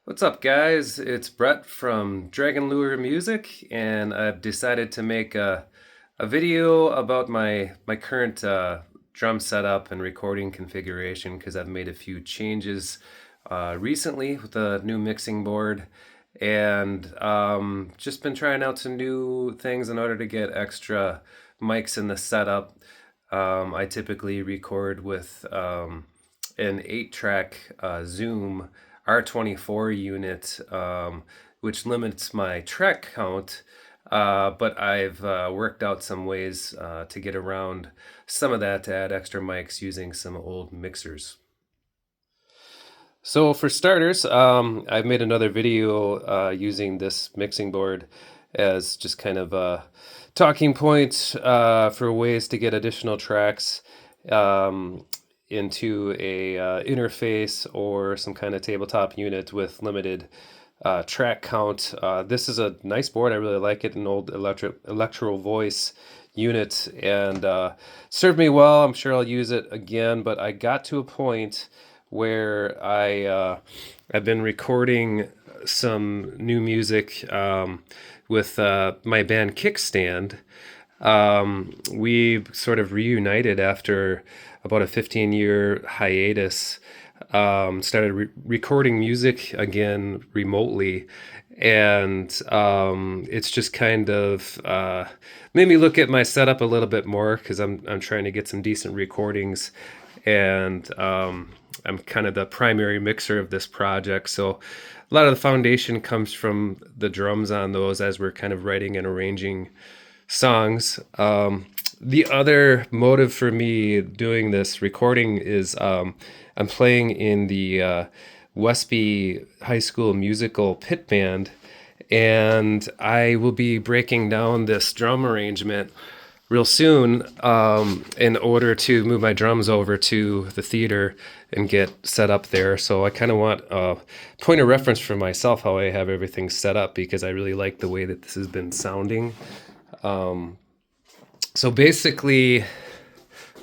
What's up, guys? It's Brett from Dragon Lure Music, and I've decided to make a video about my current drum setup and recording configuration because I've made a few changes recently with the new mixing board, and just been trying out some new things in order to get extra mics in the setup. I typically record with an 8-track Zoom R24 unit, which limits my track count. But I've worked out some ways to get around some of that to add extra mics using some old mixers. So for starters, I've made another video using this mixing board as just kind of a talking point for ways to get additional tracks into a interface or some kind of tabletop unit with limited track count. This is a nice board. I really like it, an old electro voice unit, and served me well. I'm sure I'll use it again, but I got to a point where I've been recording some new music with my band Kickstand. We sort of reunited after about a 15-year hiatus, started recording music again remotely, and it's just kind of made me look at my setup a little bit more because I'm trying to get some decent recordings, and I'm kind of the primary mixer of this project, so a lot of the foundation comes from the drums on those as we're kind of writing and arranging songs. The other motive for me doing this recording is I'm playing in the Westby High School musical pit band, and I will be breaking down this drum arrangement real soon in order to move my drums over to the theater and get set up there. So I kind of want a point of reference for myself how I have everything set up because I really like the way that this has been sounding. So basically,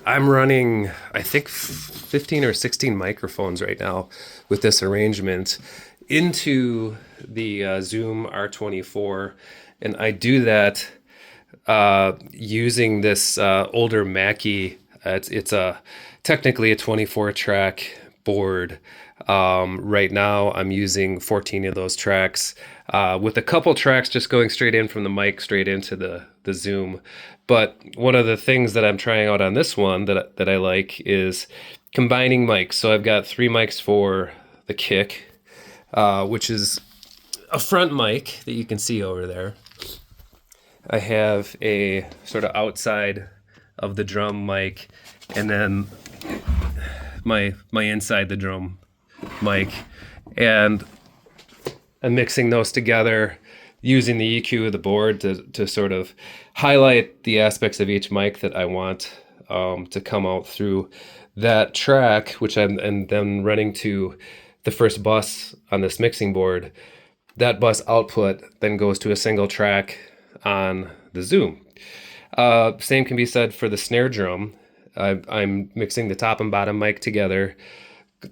I'm running, I think, 15 or 16 microphones right now with this arrangement into the Zoom R24, and I do that using this older Mackie. It's technically a 24-track board. Right now, I'm using 14 of those tracks, with a couple tracks just going straight in from the mic straight into the Zoom. But one of the things that I'm trying out on this one that I like is combining mics. So I've got 3 mics for the kick, which is a front mic that you can see over there. I have a sort of outside of the drum mic, and then my inside the drum mic, and I'm mixing those together using the EQ of the board to sort of highlight the aspects of each mic that I want to come out through that track, which I'm then running to the first bus on this mixing board. That bus output then goes to a single track on the Zoom. Same can be said for the snare drum. I'm mixing the top and bottom mic together,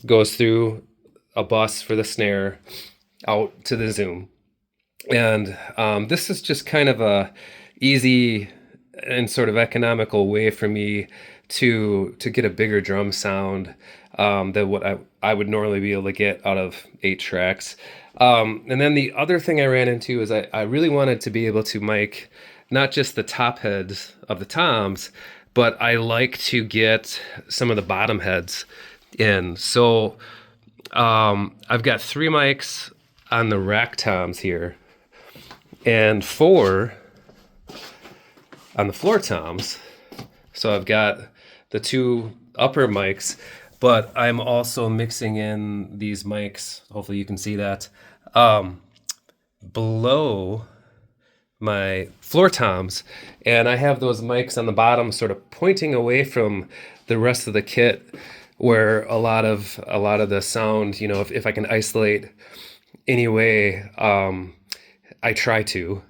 goes through a bus for the snare out to the Zoom. And this is just kind of a easy and sort of economical way for me to get a bigger drum sound than what I would normally be able to get out of 8 tracks. And then the other thing I ran into is I really wanted to be able to mic not just the top heads of the toms, but I like to get some of the bottom heads in. So I've got 3 mics on the rack toms here and 4 on the floor toms. So I've got the 2 upper mics, but I'm also mixing in these mics, hopefully you can see that, below my floor toms, and I have those mics on the bottom sort of pointing away from the rest of the kit, where a lot of the sound, you know, if I can isolate any way, I try to.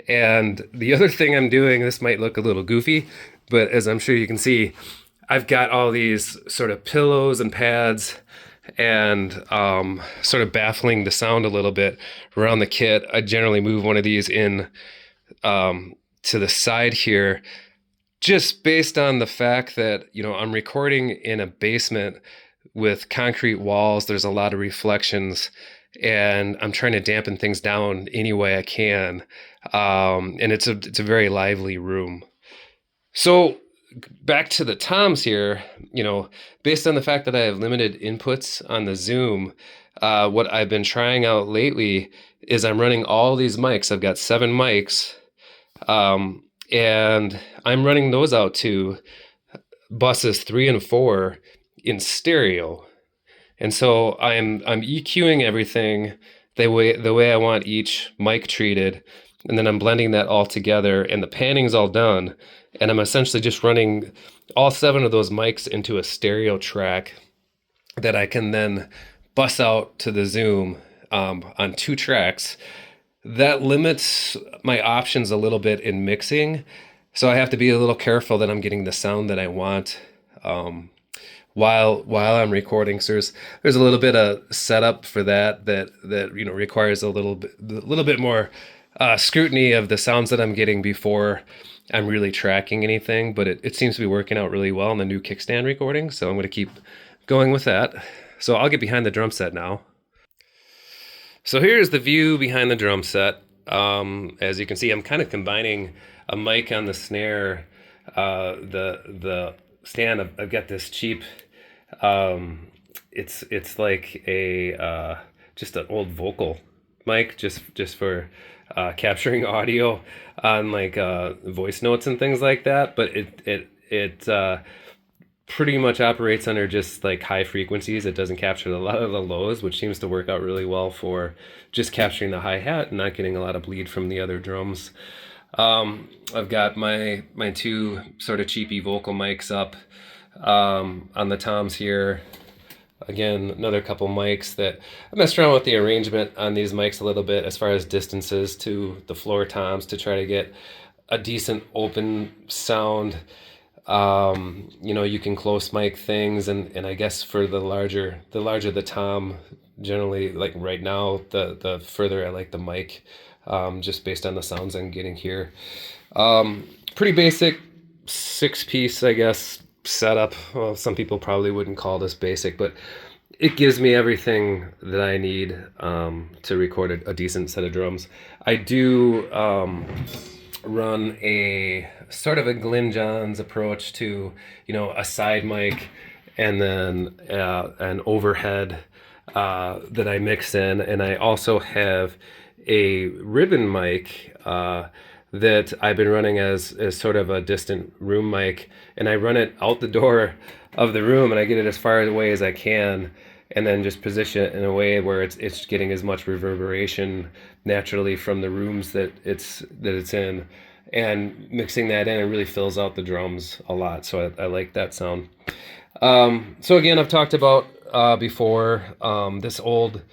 And the other thing I'm doing, this might look a little goofy, but as I'm sure you can see, I've got all these sort of pillows and pads and sort of baffling the sound a little bit around the kit, I generally move one of these in to the side here, just based on the fact that, I'm recording in a basement with concrete walls. There's a lot of reflections, and I'm trying to dampen things down any way I can. And it's a very lively room. So back to the toms here, based on the fact that I have limited inputs on the Zoom, what I've been trying out lately is I'm running all these mics. I've got 7 mics, and I'm running those out to buses 3 and 4 in stereo. And so I'm EQing everything the way I want each mic treated, and then I'm blending that all together, and the panning's all done, and I'm essentially just running all 7 of those mics into a stereo track that I can then bus out to the Zoom on 2 tracks. That limits my options a little bit in mixing, so I have to be a little careful that I'm getting the sound that I want while I'm recording. So there's a little bit of setup for that requires a little bit more scrutiny of the sounds that I'm getting before I'm really tracking anything. But it seems to be working out really well in the new kickstand recording, so I'm going to keep going with that. So I'll get behind the drum set now. So here's the view behind the drum set. As you can see, I'm kind of combining a mic on the snare. The stand, I've got this cheap, it's like a just an old vocal mic, just for capturing audio on like voice notes and things like that. But it pretty much operates under just like high frequencies. It doesn't capture a lot of the lows, which seems to work out really well for just capturing the hi-hat and not getting a lot of bleed from the other drums. I've got my 2 sort of cheapy vocal mics up on the toms here. Again, another couple mics that I messed around with the arrangement on these mics a little bit as far as distances to the floor toms to try to get a decent open sound. You can close mic things, and I guess for the larger the tom, generally, like right now, the further I like the mic, just based on the sounds I'm getting here. Pretty basic 6-piece, I guess, setup. Well, some people probably wouldn't call this basic, but it gives me everything that I need to record a decent set of drums. I do run a sort of a Glyn Johns approach to, a side mic and then an overhead that I mix in. And I also have a ribbon mic that I've been running as sort of a distant room mic, and I run it out the door of the room, and I get it as far away as I can, and then just position it in a way where it's getting as much reverberation naturally from the rooms that it's in, and mixing that in, it really fills out the drums a lot. So I like that sound. So again, I've talked about before this old,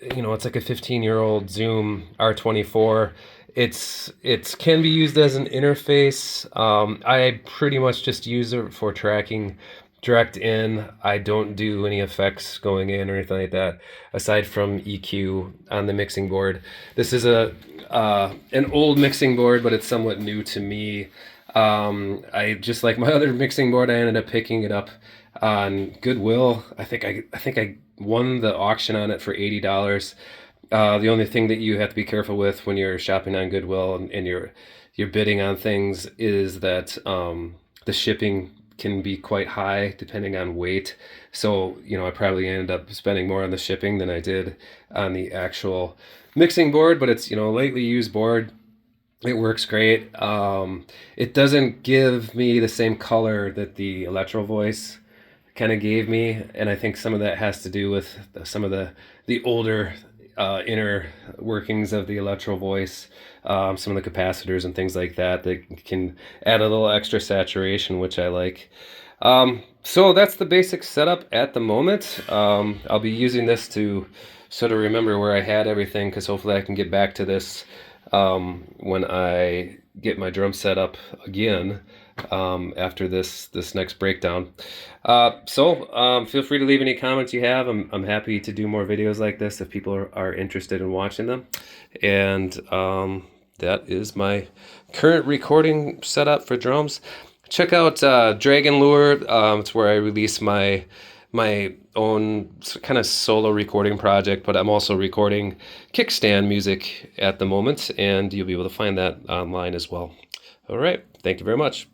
it's like a 15-year-old Zoom R24. It can be used as an interface. I pretty much just use it for tracking direct in. I don't do any effects going in or anything like that, aside from EQ on the mixing board. This is an old mixing board, but it's somewhat new to me. I just like my other mixing board, I ended up picking it up on Goodwill. I think I won the auction on it for $80. The only thing that you have to be careful with when you're shopping on Goodwill and you're bidding on things is that the shipping can be quite high depending on weight. So, I probably ended up spending more on the shipping than I did on the actual mixing board, but it's, a lightly used board. It works great. It doesn't give me the same color that the Electro Voice kind of gave me, and I think some of that has to do with some of the older inner workings of the Electro Voice, some of the capacitors and things like that can add a little extra saturation, which I like. So that's the basic setup at the moment. I'll be using this to sort of remember where I had everything, because hopefully I can get back to this when I get my drum set up again. after this next breakdown. Feel free to leave any comments you have. I'm happy to do more videos like this if people are interested in watching them. And that is my current recording setup for drums. Check out Dragon Lure. It's where I release my own kind of solo recording project, but I'm also recording kickstand music at the moment, and you'll be able to find that online as well. All right, thank you very much.